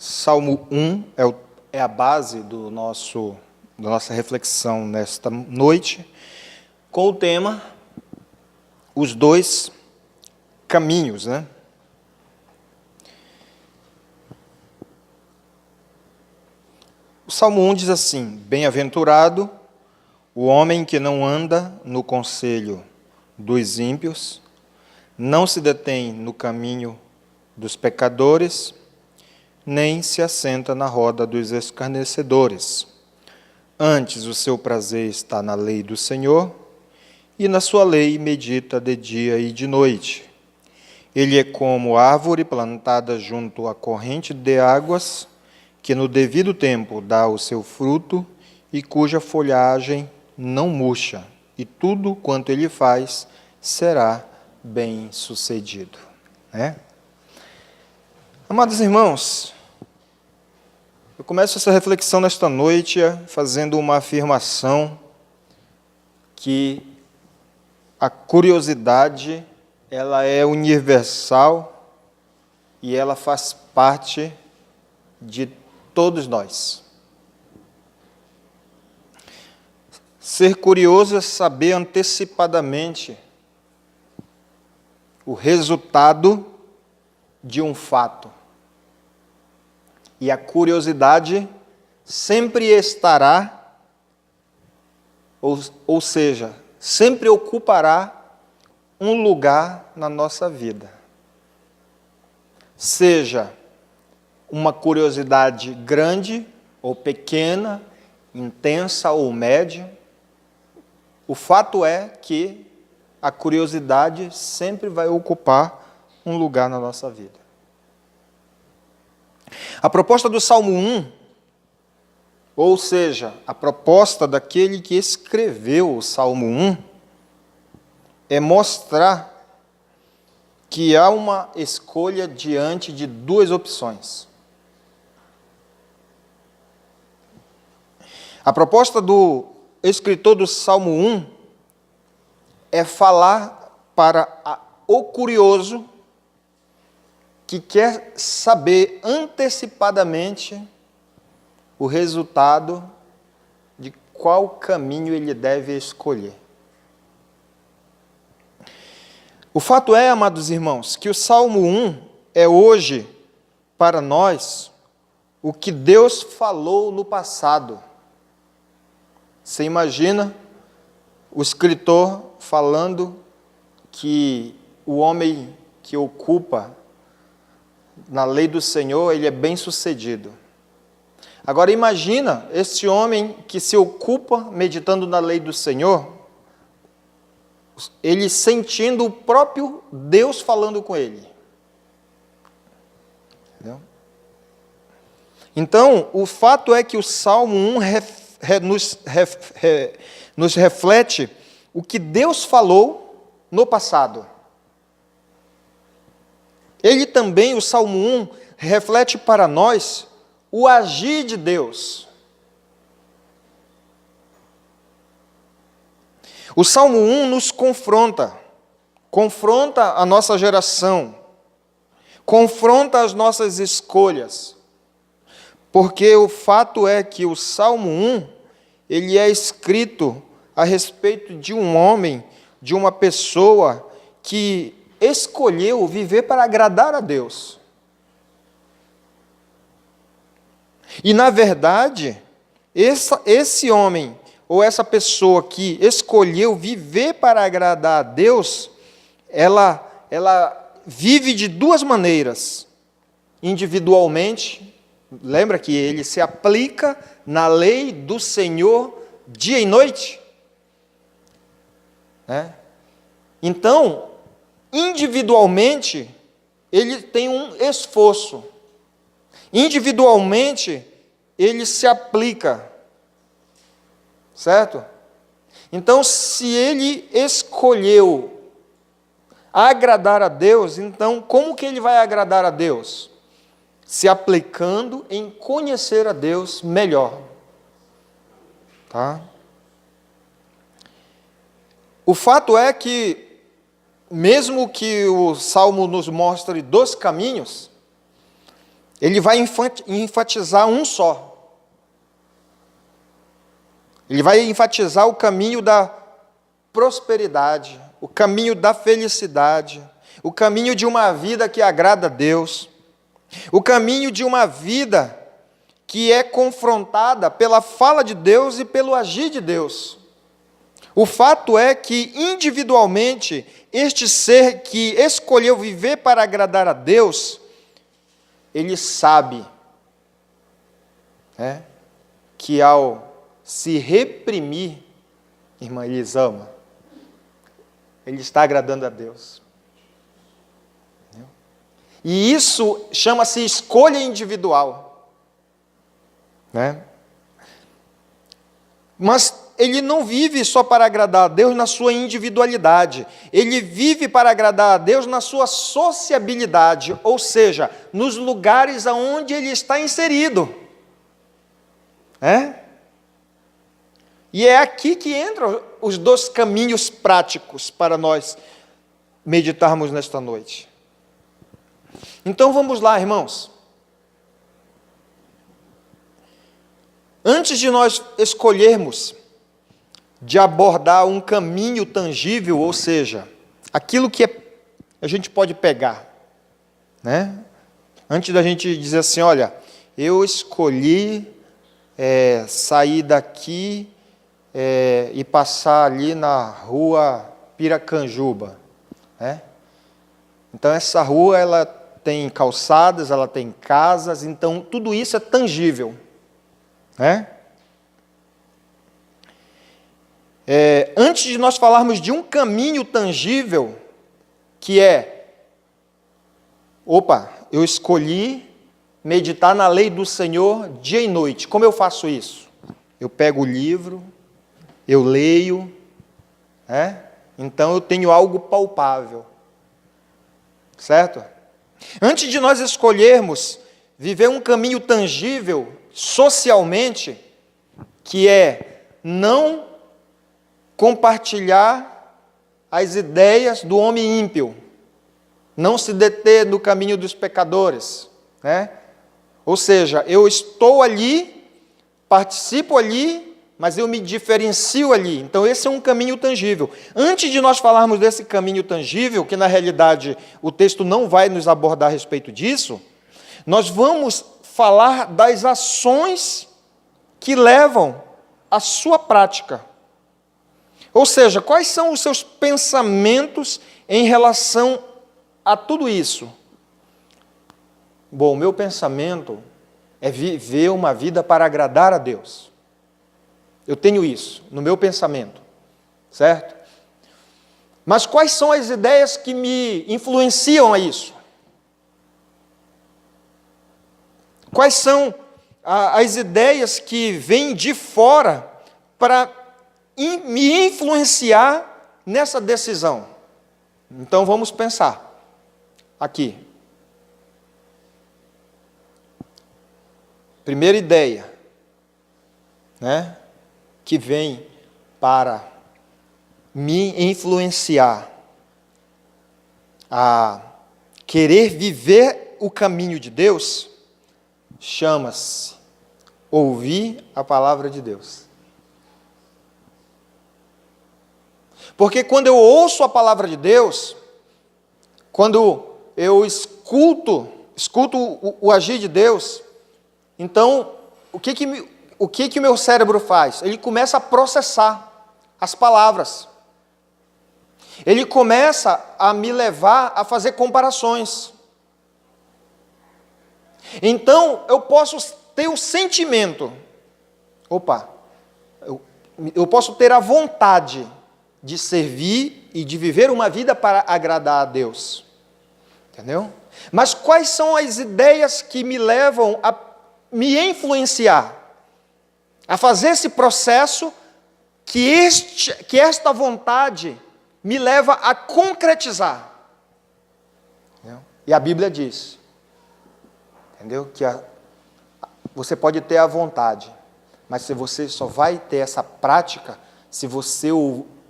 Salmo 1 é a base da nossa reflexão nesta noite, com o tema Os Dois Caminhos, né? O Salmo 1 diz assim: Bem-aventurado o homem que não anda no conselho dos ímpios, não se detém no caminho dos pecadores, nem se assenta na roda dos escarnecedores. Antes o seu prazer está na lei do Senhor, e na sua lei medita de dia e de noite. Ele é como árvore plantada junto à corrente de águas, que no devido tempo dá o seu fruto e cuja folhagem não murcha, e tudo quanto ele faz será bem-sucedido. Amados irmãos, eu começo essa reflexão nesta noite fazendo uma afirmação que a curiosidade, ela é universal e ela faz parte de todos nós. Ser curioso é saber antecipadamente o resultado de um fato. E a curiosidade sempre estará, ou seja, sempre ocupará um lugar na nossa vida. Seja uma curiosidade grande ou pequena, intensa ou média, o fato é que a curiosidade sempre vai ocupar um lugar na nossa vida. A proposta do Salmo 1, ou seja, a proposta daquele que escreveu o Salmo 1, é mostrar que há uma escolha diante de duas opções. A proposta do escritor do Salmo 1 é falar para o curioso que quer saber antecipadamente o resultado de qual caminho ele deve escolher. O fato é, amados irmãos, que o Salmo 1 é hoje, para nós, o que Deus falou no passado. Você imagina o escritor falando que o homem que ocupa na lei do Senhor, ele é bem-sucedido. Agora imagina esse homem que se ocupa meditando na lei do Senhor, ele sentindo o próprio Deus falando com ele. Entendeu? Então, o fato é que o Salmo 1 nos reflete o que Deus falou no passado. Ele também, o Salmo 1, reflete para nós o agir de Deus. O Salmo 1 nos confronta a nossa geração, confronta as nossas escolhas, porque o fato é que o Salmo 1, ele é escrito a respeito de um homem, de uma pessoa que escolheu viver para agradar a Deus. E, na verdade, esse homem, ou essa pessoa que escolheu viver para agradar a Deus, ela vive de duas maneiras. Individualmente, lembra que ele se aplica na lei do Senhor dia e noite? Então, individualmente, ele tem um esforço. Individualmente, ele se aplica. Certo? Então, se ele escolheu agradar a Deus, então, como que ele vai agradar a Deus? Se aplicando em conhecer a Deus melhor. Tá? O fato é que, mesmo que o Salmo nos mostre dois caminhos, ele vai enfatizar um só. Ele vai enfatizar o caminho da prosperidade, o caminho da felicidade, o caminho de uma vida que agrada a Deus, o caminho de uma vida que é confrontada pela fala de Deus e pelo agir de Deus. O fato é que, individualmente, este ser que escolheu viver para agradar a Deus, ele sabe, que ao se reprimir, irmã Elisama, ele está agradando a Deus. E isso chama-se escolha individual. Mas ele não vive só para agradar a Deus na sua individualidade. Ele vive para agradar a Deus na sua sociabilidade, ou seja, nos lugares aonde ele está inserido. E é aqui que entram os dois caminhos práticos para nós meditarmos nesta noite. Então vamos lá, irmãos. Antes de nós escolhermos de abordar um caminho tangível, ou seja, aquilo que a gente pode pegar, Antes da gente dizer assim, olha, eu escolhi sair daqui e passar ali na rua Piracanjuba, Então essa rua ela tem calçadas, ela tem casas, então tudo isso é tangível, Antes de nós falarmos de um caminho tangível, que eu escolhi meditar na lei do Senhor dia e noite. Como eu faço isso? Eu pego o livro, eu leio, então eu tenho algo palpável, certo? Antes de nós escolhermos viver um caminho tangível socialmente, que é não compartilhar as ideias do homem ímpio, não se deter no caminho dos pecadores, Ou seja, eu estou ali, participo ali, mas eu me diferencio ali. Então esse é um caminho tangível. Antes de nós falarmos desse caminho tangível, que na realidade o texto não vai nos abordar a respeito disso, nós vamos falar das ações que levam à sua prática. Ou seja, quais são os seus pensamentos em relação a tudo isso? Bom, o meu pensamento é viver uma vida para agradar a Deus. Eu tenho isso no meu pensamento, certo? Mas quais são as ideias que me influenciam a isso? Quais são as ideias que vêm de fora para me influenciar nessa decisão? Então vamos pensar aqui. Primeira ideia, que vem para me influenciar a querer viver o caminho de Deus, chama-se ouvir a palavra de Deus. Porque quando eu ouço a palavra de Deus, quando eu escuto o agir de Deus, então, o que o meu cérebro faz? Ele começa a processar as palavras. Ele começa a me levar a fazer comparações. Então, eu posso ter o sentimento, eu posso ter a vontade de servir e de viver uma vida para agradar a Deus. Entendeu? Mas quais são as ideias que me levam a me influenciar, a fazer esse processo que esta vontade me leva a concretizar? E a Bíblia diz, entendeu? Que você pode ter a vontade, mas se você só vai ter essa prática se você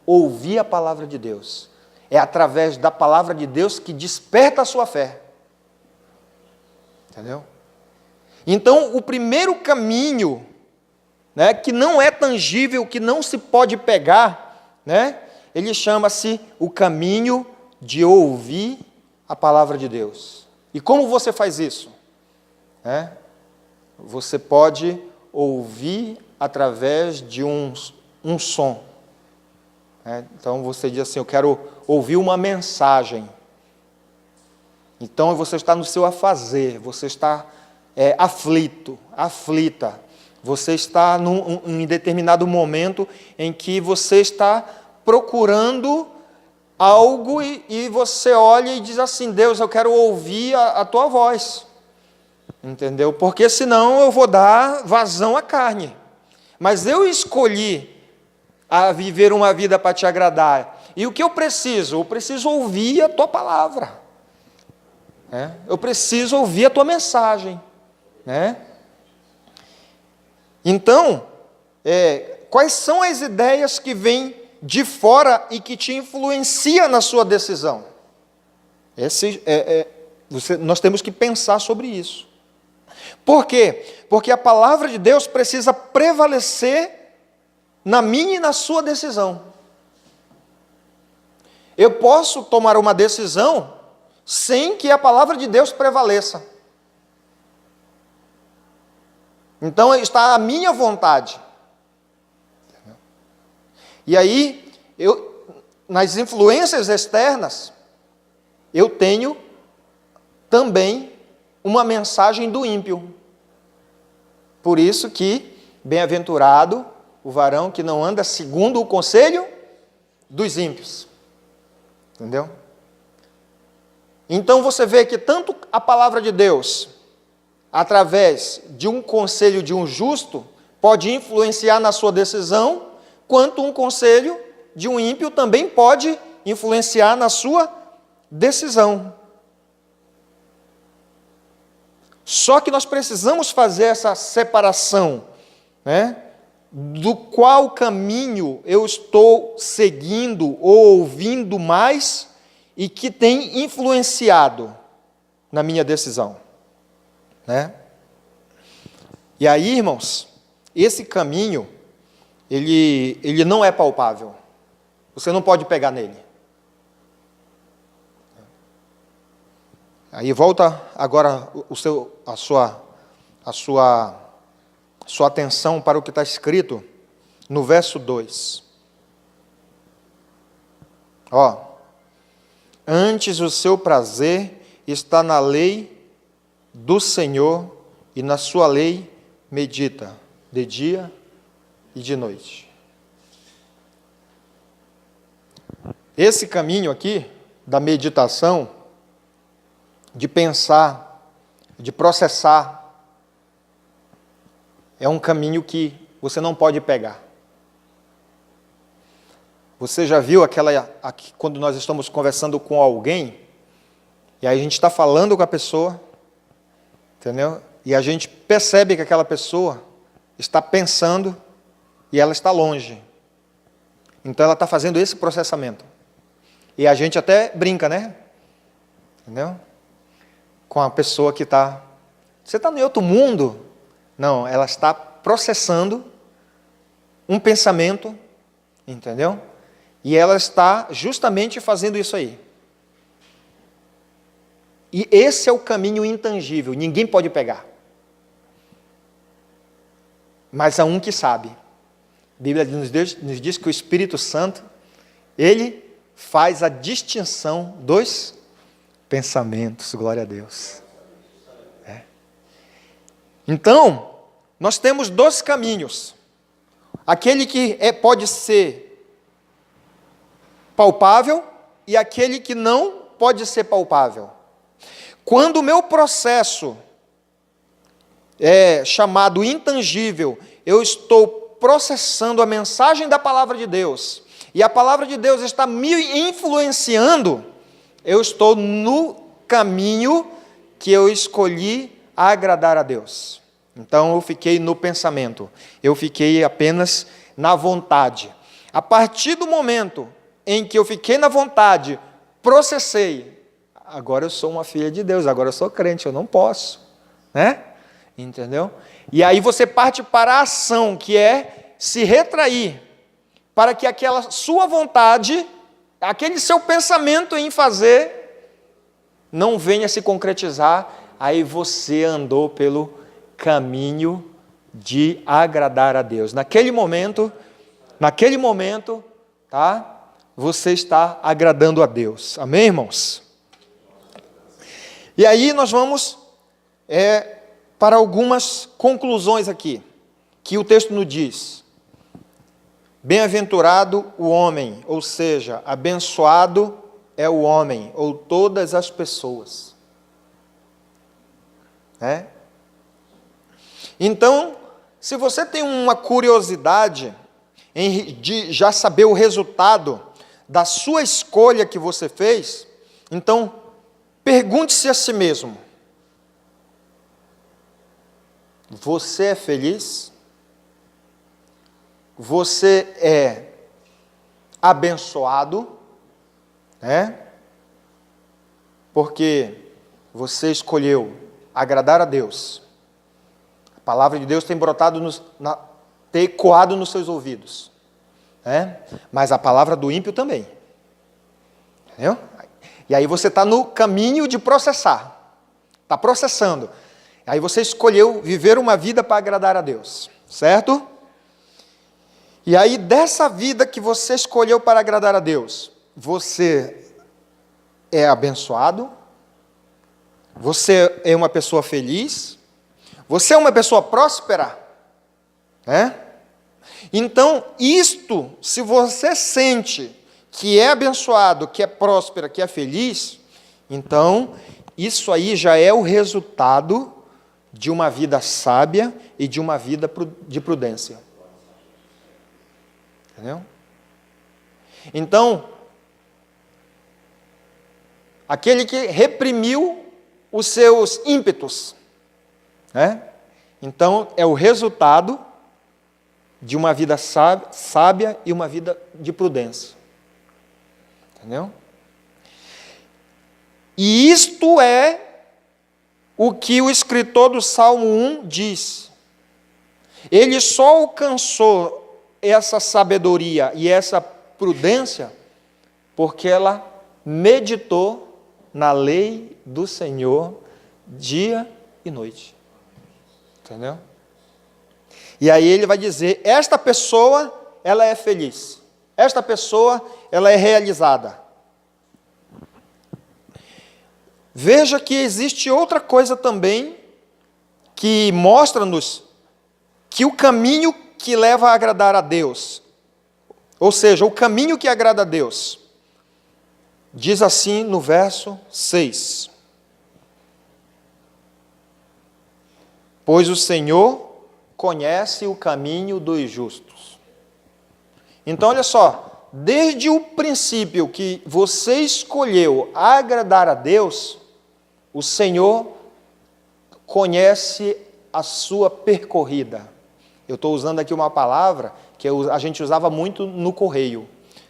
ouvir a palavra de Deus. É através da palavra de Deus que desperta a sua fé. Entendeu? Então, o primeiro caminho, né, que não é tangível, que não se pode pegar, né, ele chama-se o caminho de ouvir a palavra de Deus. E como você faz isso? Você pode ouvir através de um som. Então você diz assim, eu quero ouvir uma mensagem. Então você está no seu afazer, você está aflito, aflita. Você está em determinado momento em que você está procurando algo e você olha e diz assim, Deus, eu quero ouvir a tua voz. Entendeu? Porque senão eu vou dar vazão à carne. Mas eu escolhi a viver uma vida para te agradar. E o que eu preciso? Eu preciso ouvir a tua palavra. Eu preciso ouvir a tua mensagem. Então, quais são as ideias que vêm de fora e que te influenciam na sua decisão? Nós temos que pensar sobre isso. Por quê? Porque a palavra de Deus precisa prevalecer na minha e na sua decisão. Eu posso tomar uma decisão sem que a palavra de Deus prevaleça. Então está a minha vontade. E aí, nas influências externas, eu tenho também uma mensagem do ímpio. Por isso que, bem-aventurado o varão que não anda segundo o conselho dos ímpios. Entendeu? Então você vê que tanto a palavra de Deus, através de um conselho de um justo, pode influenciar na sua decisão, quanto um conselho de um ímpio também pode influenciar na sua decisão. Só que nós precisamos fazer essa separação, do qual caminho eu estou seguindo ou ouvindo mais e que tem influenciado na minha decisão. E aí, irmãos, esse caminho, ele não é palpável. Você não pode pegar nele. Aí volta agora a sua atenção para o que está escrito no verso 2. Antes o seu prazer está na lei do Senhor, e na sua lei medita de dia e de noite. Esse caminho aqui, da meditação, de pensar, de processar, é um caminho que você não pode pegar. Você já viu quando nós estamos conversando com alguém, e aí a gente está falando com a pessoa, entendeu? E a gente percebe que aquela pessoa está pensando e ela está longe. Então ela está fazendo esse processamento. E a gente até brinca, né? Entendeu? Com a pessoa que está... Você está em outro mundo? Não, ela está processando um pensamento, entendeu? E ela está justamente fazendo isso aí. E esse é o caminho intangível, ninguém pode pegar. Mas há um que sabe. A Bíblia nos diz que o Espírito Santo, ele faz a distinção dos pensamentos, glória a Deus. Então, nós temos dois caminhos. Aquele que pode ser palpável e aquele que não pode ser palpável. Quando o meu processo é chamado intangível, eu estou processando a mensagem da palavra de Deus, e a palavra de Deus está me influenciando, eu estou no caminho que eu escolhi agradar a Deus. Então eu fiquei no pensamento, eu fiquei apenas na vontade. A partir do momento em que eu fiquei na vontade, processei, agora eu sou uma filha de Deus, agora eu sou crente, eu não posso, Entendeu? E aí você parte para a ação, que é se retrair, para que aquela sua vontade, aquele seu pensamento em fazer, não venha se concretizar. Aí você andou pelo caminho de agradar a Deus. Naquele momento, tá? Você está agradando a Deus. Amém, irmãos? E aí nós vamos para algumas conclusões aqui, que o texto nos diz. Bem-aventurado o homem, ou seja, abençoado é o homem, ou todas as pessoas. Então, se você tem uma curiosidade de já saber o resultado da sua escolha que você fez, então pergunte-se a si mesmo: você é feliz? Você é abençoado? Porque você escolheu agradar a Deus. A palavra de Deus tem brotado, tem ecoado nos seus ouvidos. Mas a palavra do ímpio também. Entendeu? E aí você está no caminho de processar. Está processando. Aí você escolheu viver uma vida para agradar a Deus. Certo? E aí dessa vida que você escolheu para agradar a Deus, você é abençoado, você é uma pessoa feliz, você é uma pessoa próspera, Então, se você sente que é abençoado, que é próspera, que é feliz, então, isso aí já é o resultado de uma vida sábia e de uma vida de prudência. Entendeu? Então, aquele que reprimiu os seus ímpetos, então é o resultado de uma vida sábia e uma vida de prudência. Entendeu? E isto é o que o escritor do Salmo 1 diz. Ele só alcançou essa sabedoria e essa prudência porque ela meditou na lei do Senhor dia e noite. Entendeu? E aí ele vai dizer: esta pessoa, ela é feliz. Esta pessoa, ela é realizada. Veja que existe outra coisa também que mostra-nos que o caminho que leva a agradar a Deus, ou seja, o caminho que agrada a Deus, diz assim no verso 6: pois o Senhor conhece o caminho dos justos. Então, olha só, desde o princípio que você escolheu agradar a Deus, o Senhor conhece a sua percorrida. Eu estou usando aqui uma palavra que a gente usava muito no correio.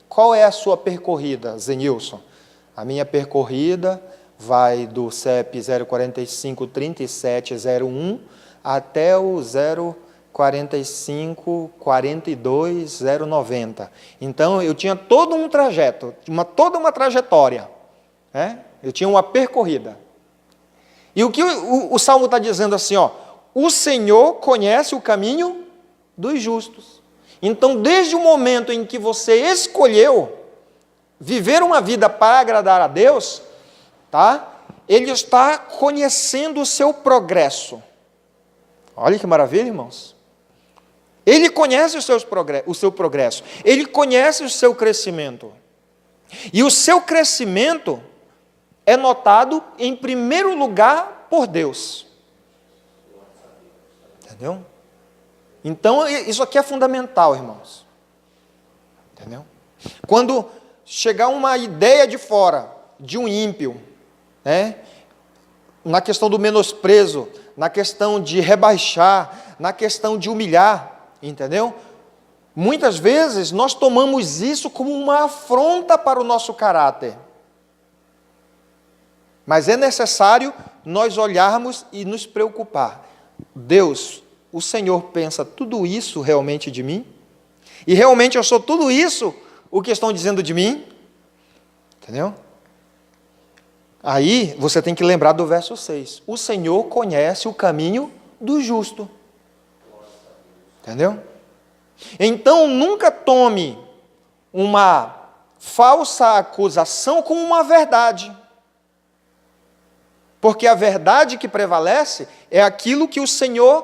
Qual é a sua percorrida, Zenilson? A minha percorrida vai do CEP 045-3701 até o 045-42-090. Então, eu tinha todo um trajeto, toda uma trajetória. Eu tinha uma percorrida. E o que o Salmo está dizendo assim, o Senhor conhece o caminho dos justos. Então, desde o momento em que você escolheu viver uma vida para agradar a Deus, Ele está conhecendo o seu progresso. Olha que maravilha, irmãos. Ele conhece o seu progresso. Ele conhece o seu crescimento. E o seu crescimento é notado, em primeiro lugar, por Deus. Entendeu? Então, isso aqui é fundamental, irmãos. Entendeu? Quando chegar uma ideia de fora, de um ímpio, na questão do menosprezo, na questão de rebaixar, na questão de humilhar, entendeu? Muitas vezes nós tomamos isso como uma afronta para o nosso caráter. Mas é necessário nós olharmos e nos preocupar. Deus, o Senhor pensa tudo isso realmente de mim? E realmente eu sou tudo isso o que estão dizendo de mim? Entendeu? Aí você tem que lembrar do verso 6. O Senhor conhece o caminho do justo. Entendeu? Então nunca tome uma falsa acusação como uma verdade. Porque a verdade que prevalece é aquilo que o Senhor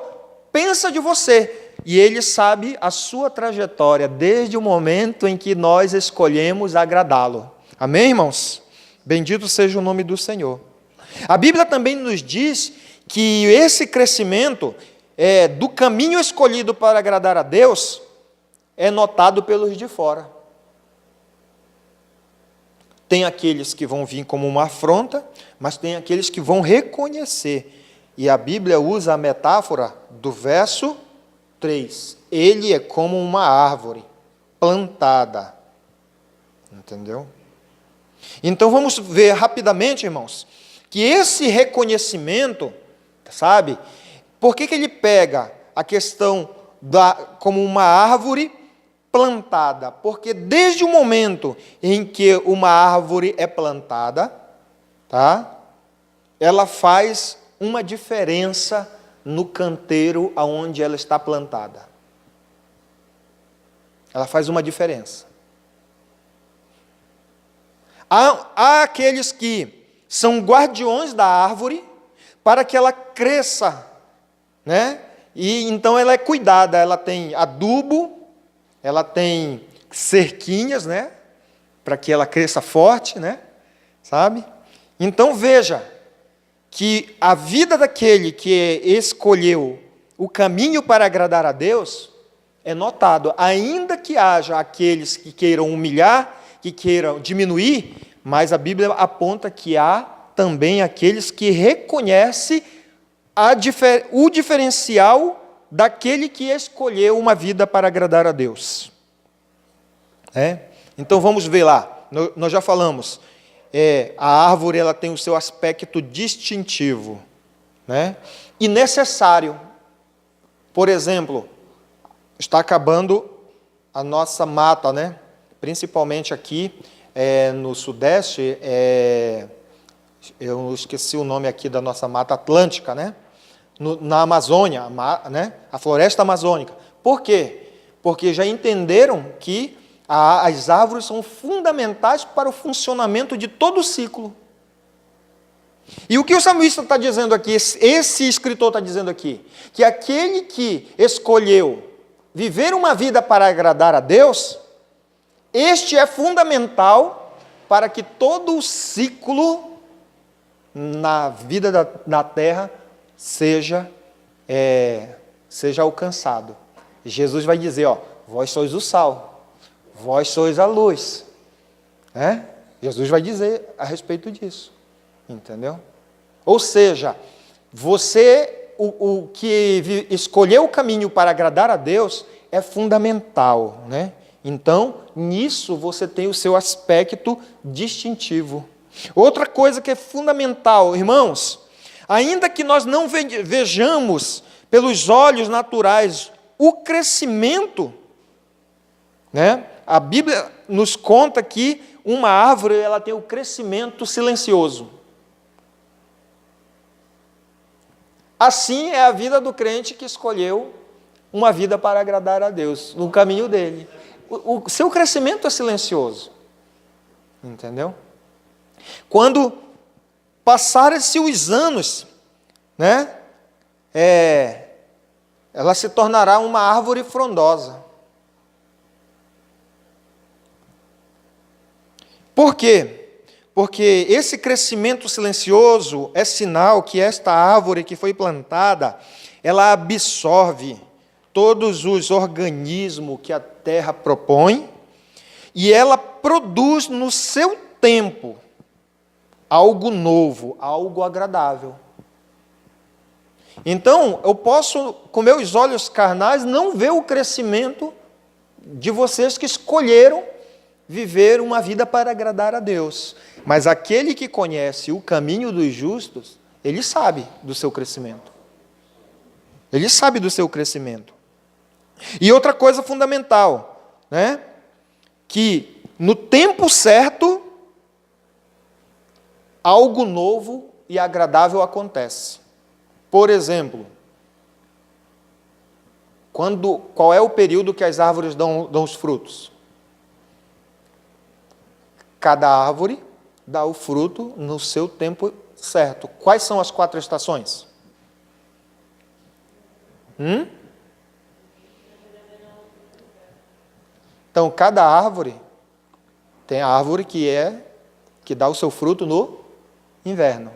pensa de você. E Ele sabe a sua trajetória desde o momento em que nós escolhemos agradá-lo. Amém, irmãos? Bendito seja o nome do Senhor. A Bíblia também nos diz que esse crescimento do caminho escolhido para agradar a Deus é notado pelos de fora. Tem aqueles que vão vir como uma afronta, mas tem aqueles que vão reconhecer. E a Bíblia usa a metáfora do verso 3. Ele é como uma árvore plantada. Entendeu? Então vamos ver rapidamente, irmãos, que esse reconhecimento, sabe, por que ele pega a questão como uma árvore plantada? Porque desde o momento em que uma árvore é plantada, tá, ela faz uma diferença no canteiro aonde ela está plantada. Ela faz uma diferença. Há aqueles que são guardiões da árvore para que ela cresça, né? E então ela é cuidada, ela tem adubo, ela tem cerquinhas, né? Para que ela cresça forte, né? Sabe? Então veja que a vida daquele que escolheu o caminho para agradar a Deus é notado, ainda que haja aqueles que queiram humilhar, que queiram diminuir, mas a Bíblia aponta que há também aqueles que reconhecem o diferencial daquele que escolheu uma vida para agradar a Deus. Então vamos ver lá, nós já falamos, a árvore ela tem o seu aspecto distintivo, né? E necessário. Por exemplo, está acabando a nossa mata, né? Principalmente aqui no Sudeste, eu esqueci o nome aqui da nossa Mata Atlântica, né? Na Amazônia, né? A floresta amazônica. Por quê? Porque já entenderam que as árvores são fundamentais para o funcionamento de todo o ciclo. E o que o salmista está dizendo aqui, esse escritor está dizendo aqui, que aquele que escolheu viver uma vida para agradar a Deus, este é fundamental para que todo o ciclo na vida da terra seja alcançado. Jesus vai dizer, vós sois o sal, vós sois a luz. Jesus vai dizer a respeito disso. Entendeu? Ou seja, você, o que escolheu o caminho para agradar a Deus, é fundamental, né? Então, nisso você tem o seu aspecto distintivo. Outra coisa que é fundamental, irmãos, ainda que nós não vejamos pelos olhos naturais o crescimento, né? A Bíblia nos conta que uma árvore ela tem o crescimento silencioso. Assim é a vida do crente que escolheu uma vida para agradar a Deus, no caminho dele. O seu crescimento é silencioso. Entendeu? Quando passarem-se os anos, né, ela se tornará uma árvore frondosa. Por quê? Porque esse crescimento silencioso é sinal que esta árvore que foi plantada, ela absorve todos os organismos que a terra propõe e ela produz no seu tempo algo novo, algo agradável. Então, eu posso, com meus olhos carnais, não ver o crescimento de vocês que escolheram viver uma vida para agradar a Deus. Mas aquele que conhece o caminho dos justos, ele sabe do seu crescimento. Ele sabe do seu crescimento. E outra coisa fundamental, né? Que no tempo certo, algo novo e agradável acontece. Por exemplo, qual é o período que as árvores dão os frutos? Cada árvore dá o fruto no seu tempo certo. Quais são as 4 estações? Então, cada árvore, tem a árvore que dá o seu fruto no inverno.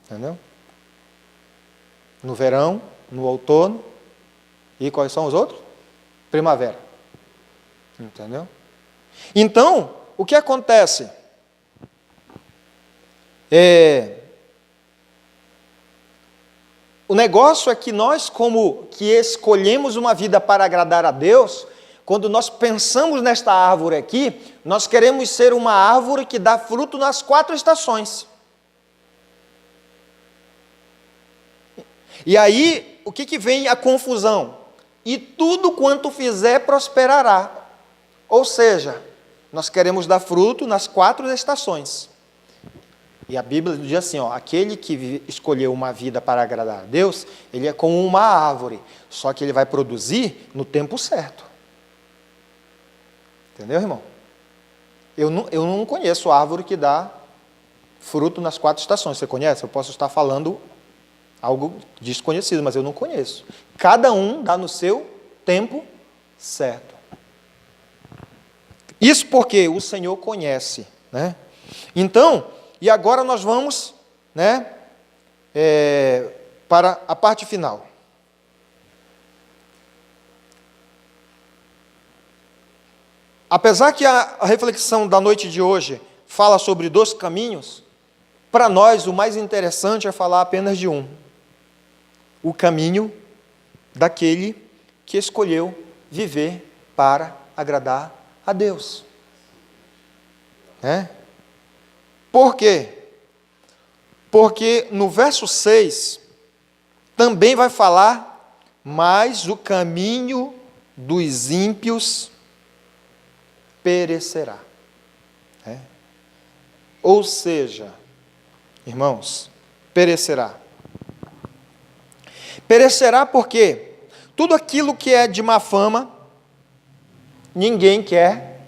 Entendeu? No verão, no outono, e quais são os outros? Primavera. Entendeu? Então, o que acontece? O negócio é que nós, como que escolhemos uma vida para agradar a Deus, quando nós pensamos nesta árvore aqui, nós queremos ser uma árvore que dá fruto nas 4 estações. E aí, o que vem a confusão? E tudo quanto fizer prosperará. Ou seja, nós queremos dar fruto nas 4 estações. E a Bíblia diz assim, aquele que escolheu uma vida para agradar a Deus, ele é como uma árvore, só que ele vai produzir no tempo certo. Entendeu, irmão? Eu não conheço árvore que dá fruto nas 4 estações. Você conhece? Eu posso estar falando algo desconhecido, mas eu não conheço. Cada um dá no seu tempo certo. Isso porque o Senhor conhece, né? Então, e agora nós vamos, né, para a parte final. Apesar que a reflexão da noite de hoje fala sobre 2 caminhos, para nós o mais interessante é falar apenas de um. O caminho daquele que escolheu viver para agradar a Deus. Por quê? Porque no verso 6 também vai falar, mas o caminho dos ímpios perecerá. Ou seja, irmãos, perecerá. Perecerá porque tudo aquilo que é de má fama, ninguém quer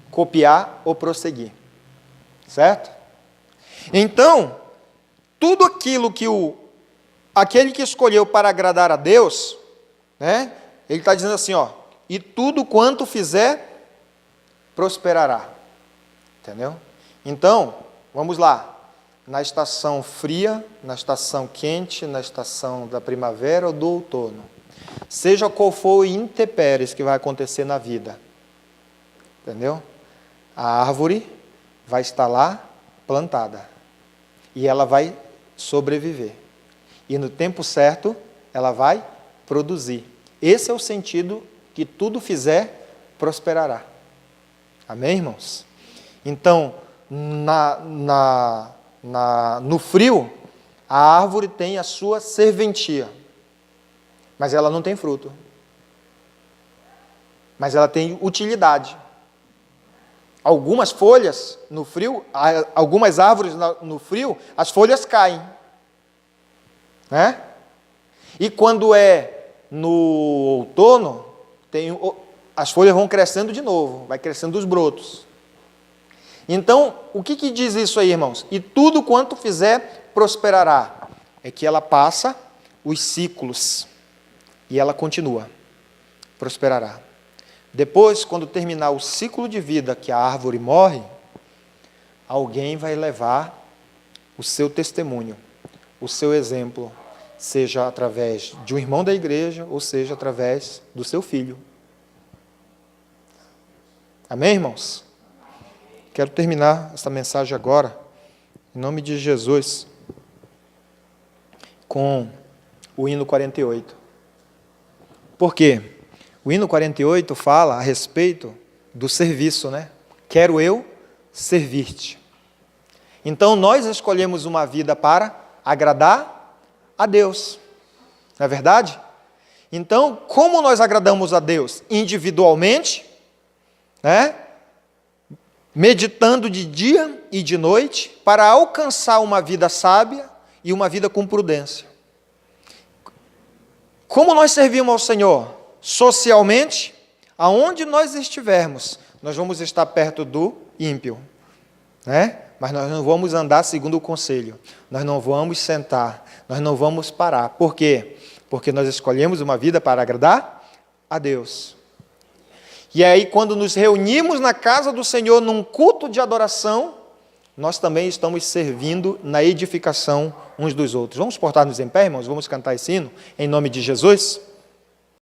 copiar ou prosseguir. Certo? Então, tudo aquilo que aquele que escolheu para agradar a Deus, né, ele está dizendo assim, e tudo quanto fizer, prosperará. Entendeu? Então, vamos lá. Na estação fria, na estação quente, na estação da primavera ou do outono. Seja qual for o intempéries que vai acontecer na vida. Entendeu? A árvore vai estar lá plantada. E ela vai sobreviver. E no tempo certo, ela vai produzir. Esse é o sentido que tudo fizer, prosperará. Amém, irmãos? Então, no frio, a árvore tem a sua serventia. Mas ela não tem fruto. Mas ela tem utilidade. Algumas folhas no frio, algumas árvores no frio, as folhas caem. Né? E quando é no outono, as folhas vão crescendo de novo, vai crescendo os brotos. Então, o que diz isso aí, irmãos? E tudo quanto fizer, prosperará. É que ela passa os ciclos e ela continua, prosperará. Depois, quando terminar o ciclo de vida que a árvore morre, alguém vai levar o seu testemunho, o seu exemplo, seja através de um irmão da igreja, ou seja através do seu filho. Amém, irmãos? Quero terminar essa mensagem agora, em nome de Jesus, com o hino 48. Por quê? O hino 48 fala a respeito do serviço, né? Quero eu servir-te. Então, nós escolhemos uma vida para agradar a Deus. Não é verdade? Então, como nós agradamos a Deus? Individualmente, né? Meditando de dia e de noite, para alcançar uma vida sábia e uma vida com prudência. Como nós servimos ao Senhor? Socialmente, aonde nós estivermos, nós vamos estar perto do ímpio, né? Mas nós não vamos andar segundo o conselho, nós não vamos sentar, nós não vamos parar. Por quê? Porque nós escolhemos uma vida para agradar a Deus. E aí, quando nos reunimos na casa do Senhor, num culto de adoração, nós também estamos servindo na edificação uns dos outros. Vamos portar-nos em pé, irmãos? Vamos cantar esse hino, em nome de Jesus?